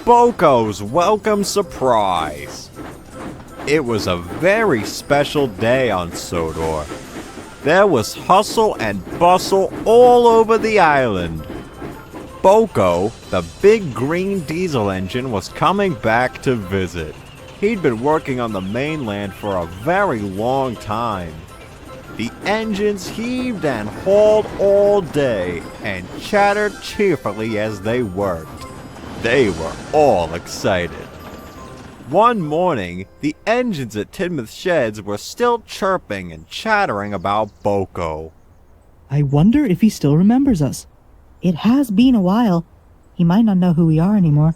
BoCo's welcome surprise. It was a very special day on Sodor. There was hustle and bustle all over the island. BoCo, the big green diesel engine, was coming back to visit. He'd been working on the mainland for a very long time. The engines heaved and hauled all day and chattered cheerfully as they worked. They were all excited. One morning, the engines at Tidmouth Sheds were still chirping and chattering about BoCo. I wonder if he still remembers us. It has been a while. He might not know who we are anymore.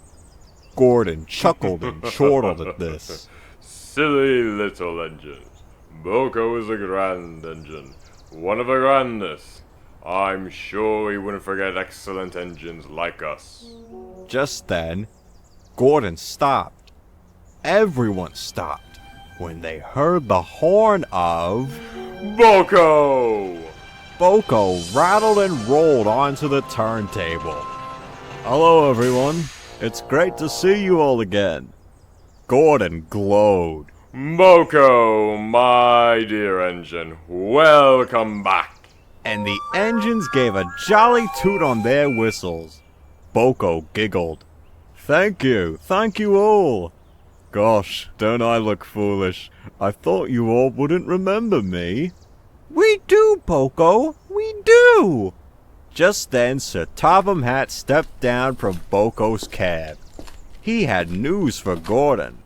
Gordon chuckled and chortled at this. Silly little engines. BoCo is a grand engine. One of the grandest. I'm sure he wouldn't forget excellent engines like us. Just then, Gordon stopped. Everyone stopped when they heard the horn of BoCo! BoCo rattled and rolled onto the turntable. Hello everyone, it's great to see you all again. Gordon glowed. BoCo, my dear engine, welcome back. And the engines gave a jolly toot on their whistles. BoCo giggled. Thank you all. Gosh, don't I look foolish? I thought you all wouldn't remember me. We do, BoCo, we do. Just then, Sir Topham Hatt stepped down from BoCo's cab. He had news for Gordon.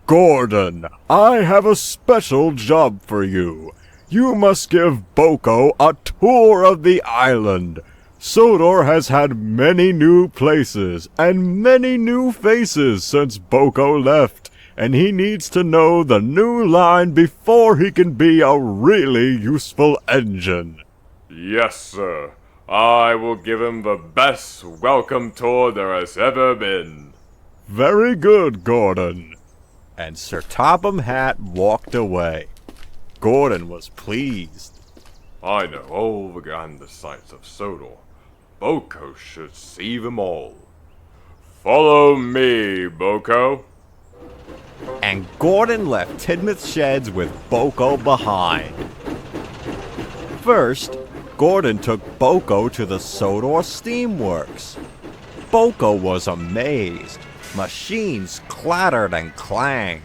Gordon, I have a special job for you. You must give BoCo a tour of the island. Sodor has had many new places and many new faces since BoCo left, and he needs to know the new line before he can be a really useful engine. Yes, sir. I will give him the best welcome tour there has ever been. Very good, Gordon. And Sir Topham Hatt walked away. Gordon was pleased. I know all the grandest sights of Sodor. BoCo should see them all. Follow me, BoCo. And Gordon left Tidmouth Sheds with BoCo behind. First, Gordon took BoCo to the Sodor Steamworks. BoCo was amazed. Machines clattered and clanged.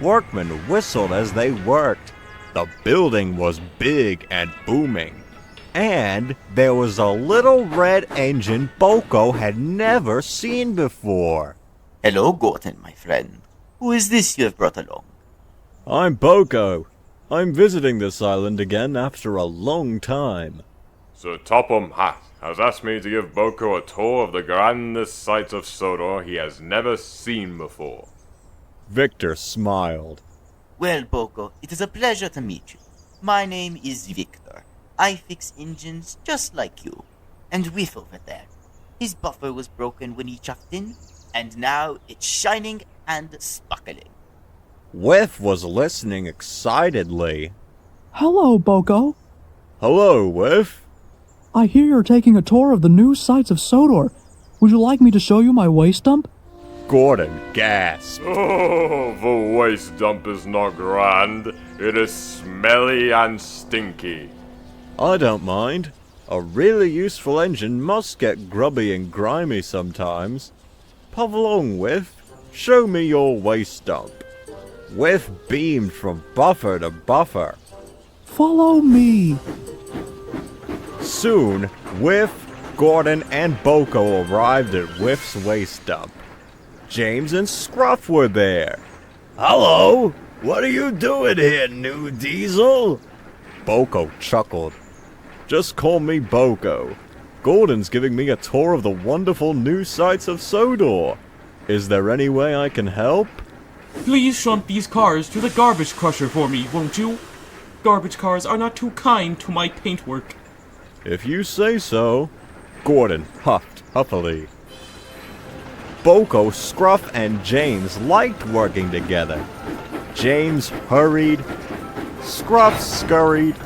Workmen whistled as they worked. The building was big and booming. And there was a little red engine BoCo had never seen before. Hello, Gordon, my friend. Who is this you have brought along? I'm BoCo. I'm visiting this island again after a long time. Sir Topham Hatt has asked me to give BoCo a tour of the grandest sights of Sodor he has never seen before. Victor smiled. Well, BoCo, it is a pleasure to meet you. My name is Victor. I fix engines just like you. And Whiff over there. His buffer was broken when he chucked in, and now it's shining and sparkling. Whiff was listening excitedly. Hello, BoCo. Hello, Whiff. I hear you're taking a tour of the new sights of Sodor. Would you like me to show you my waste dump? Gordon gasped. Oh, the waste dump is not grand. It is smelly and stinky. I don't mind. A really useful engine must get grubby and grimy sometimes. Puff along, Whiff. Show me your waste dump. Whiff beamed from buffer to buffer. Follow me. Soon, Whiff, Gordon, and BoCo arrived at Whiff's waste dump. James and Scruff were there. Hello! What are you doing here, new diesel? BoCo chuckled. Just call me BoCo. Gordon's giving me a tour of the wonderful new sights of Sodor. Is there any way I can help? Please shunt these cars to the garbage crusher for me, won't you? Garbage cars are not too kind to my paintwork. If you say so, Gordon huffed huffily. BoCo, Scruff, and James liked working together. James hurried, Scruff scurried,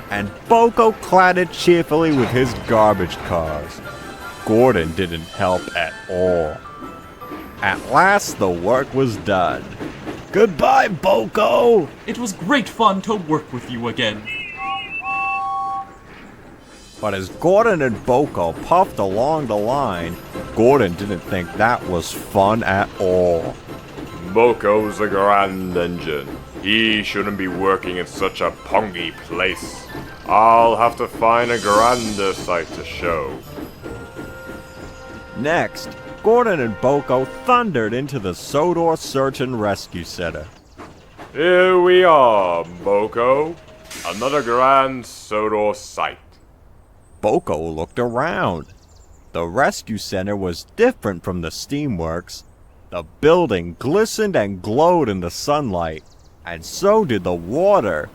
and BoCo clattered cheerfully with his garbage cars. Gordon didn't help at all. At last, the work was done. Goodbye, BoCo! It was great fun to work with you again. But as Gordon and BoCo puffed along the line, Gordon didn't think that was fun at all. BoCo's a grand engine. He shouldn't be working in such a pungy place. I'll have to find a grander sight to show. Next, Gordon and BoCo thundered into the Sodor Search and Rescue Center. Here we are, BoCo. Another grand Sodor sight. BoCo looked around. The rescue center was different from the steamworks. The building glistened and glowed in the sunlight, and so did the water.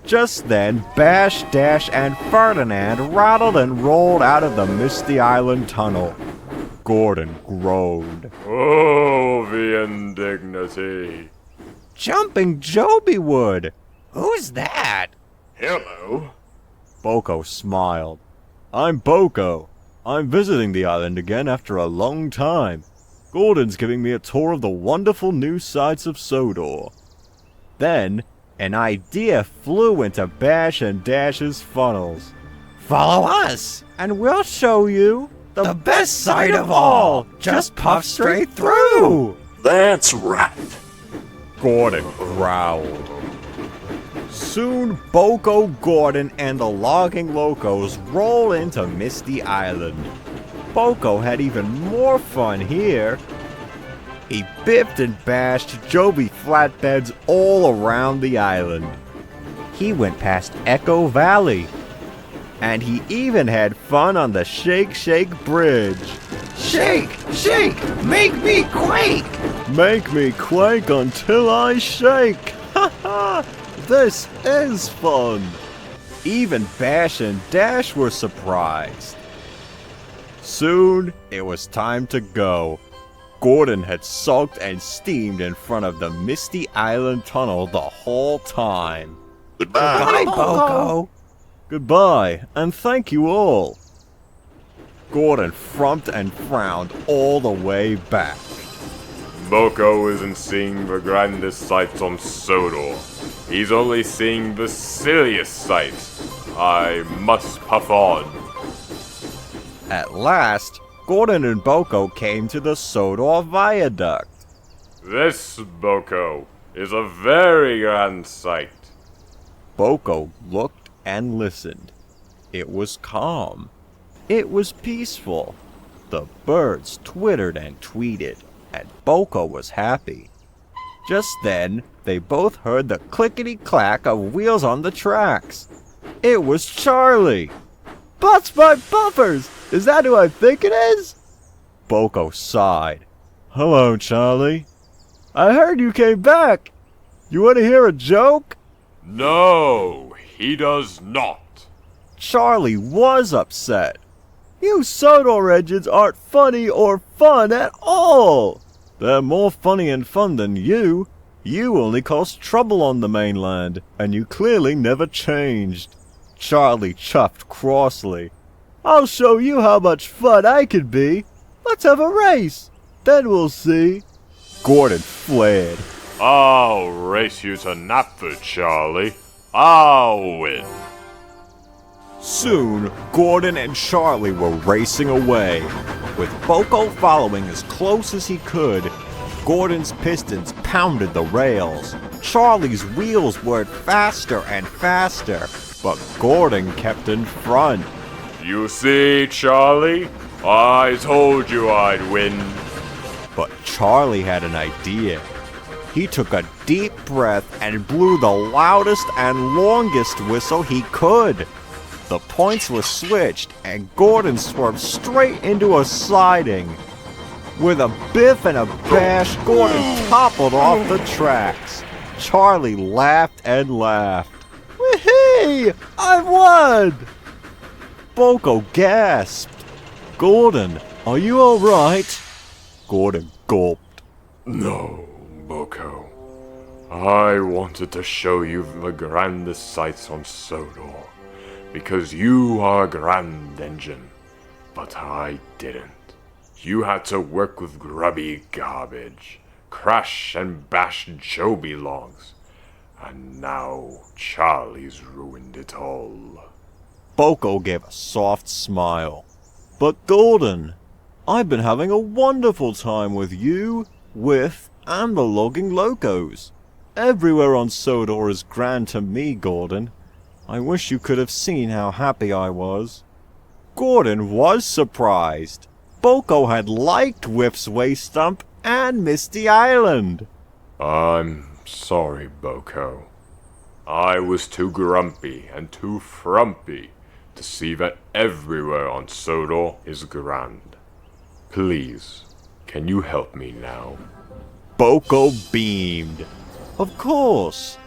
Just then, Bash, Dash, and Ferdinand rattled and rolled out of the Misty Island tunnel. Gordon groaned. Oh, the indignity. Jumping Joby Wood! Who's that? Hello. BoCo smiled. I'm BoCo. I'm visiting the island again after a long time. Gordon's giving me a tour of the wonderful new sights of Sodor. Then, an idea flew into Bash and Dash's funnels. Follow us, and we'll show you the best sight of all. Just puff straight through. That's right. Gordon growled. Soon, BoCo, Gordon, and the logging locos roll into Misty Island. BoCo had even more fun here. He biffed and bashed Joby flatbeds all around the island. He went past Echo Valley. And he even had fun on the Shake Shake Bridge. Shake, shake, make me quake! Make me quake until I shake! Ha ha! This is fun! Even Bash and Dash were surprised. Soon, it was time to go. Gordon had sulked and steamed in front of the Misty Island tunnel the whole time. Goodbye. Goodbye, BoCo! Goodbye, and thank you all. Gordon frumped and frowned all the way back. BoCo isn't seeing the grandest sights on Sodor. He's only seeing the silliest sights. I must puff on. At last, Gordon and BoCo came to the Sodor Viaduct. This, BoCo, is a very grand sight. BoCo looked and listened. It was calm. It was peaceful. The birds twittered and tweeted, and BoCo was happy. Just then, they both heard the clickety-clack of wheels on the tracks. It was Charlie! Butts my buffers! Is that who I think it is? BoCo sighed. Hello, Charlie. I heard you came back. You want to hear a joke? No, he does not. Charlie was upset. You Sodor engines aren't funny or fun at all. They're more funny and fun than you. You only cause trouble on the mainland, and you clearly never changed. Charlie chuffed crossly. I'll show you how much fun I can be. Let's have a race. Then we'll see. Gordon flared. I'll race you to Napford, Charlie. I'll win. Soon, Gordon and Charlie were racing away. With BoCo following as close as he could, Gordon's pistons pounded the rails. Charlie's wheels whirred faster and faster, but Gordon kept in front. You see, Charlie? I told you I'd win. But Charlie had an idea. He took a deep breath and blew the loudest and longest whistle he could. The points were switched, and Gordon swerved straight into a siding. With a biff and a bash, Gordon toppled off the tracks. Charlie laughed and laughed. Whee! I won! BoCo gasped. Gordon, are you alright? Gordon gulped. No, BoCo. I wanted to show you the grandest sights on Sodor, because you are a grand engine, but I didn't. You had to work with grubby garbage, crash and bash Joby logs, and now Charlie's ruined it all. BoCo gave a soft smile. But Gordon, I've been having a wonderful time with you, with, and the logging locos. Everywhere on Sodor is grand to me, Gordon. I wish you could have seen how happy I was. Gordon was surprised. BoCo had liked Whiff's Waste Stump and Misty Island. I'm sorry, BoCo. I was too grumpy and too frumpy to see that everywhere on Sodor is grand. Please, can you help me now? BoCo beamed. Of course.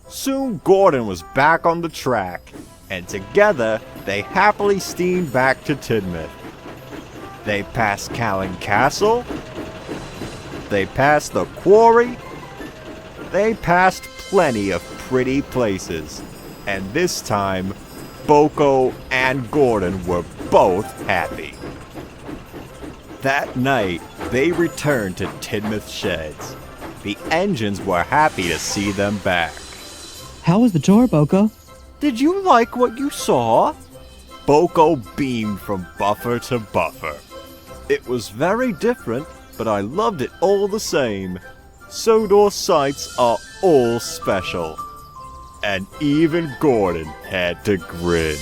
Soon Gordon was back on the track, and together they happily steamed back to Tidmouth. They passed Callan Castle. They passed the quarry. They passed plenty of pretty places. And this time, BoCo and Gordon were both happy. That night, they returned to Tidmouth Sheds. The engines were happy to see them back. How was the tour, BoCo? Did you like what you saw? BoCo beamed from buffer to buffer. It was very different, but I loved it all the same. Sodor sights are all special. And even Gordon had to grin.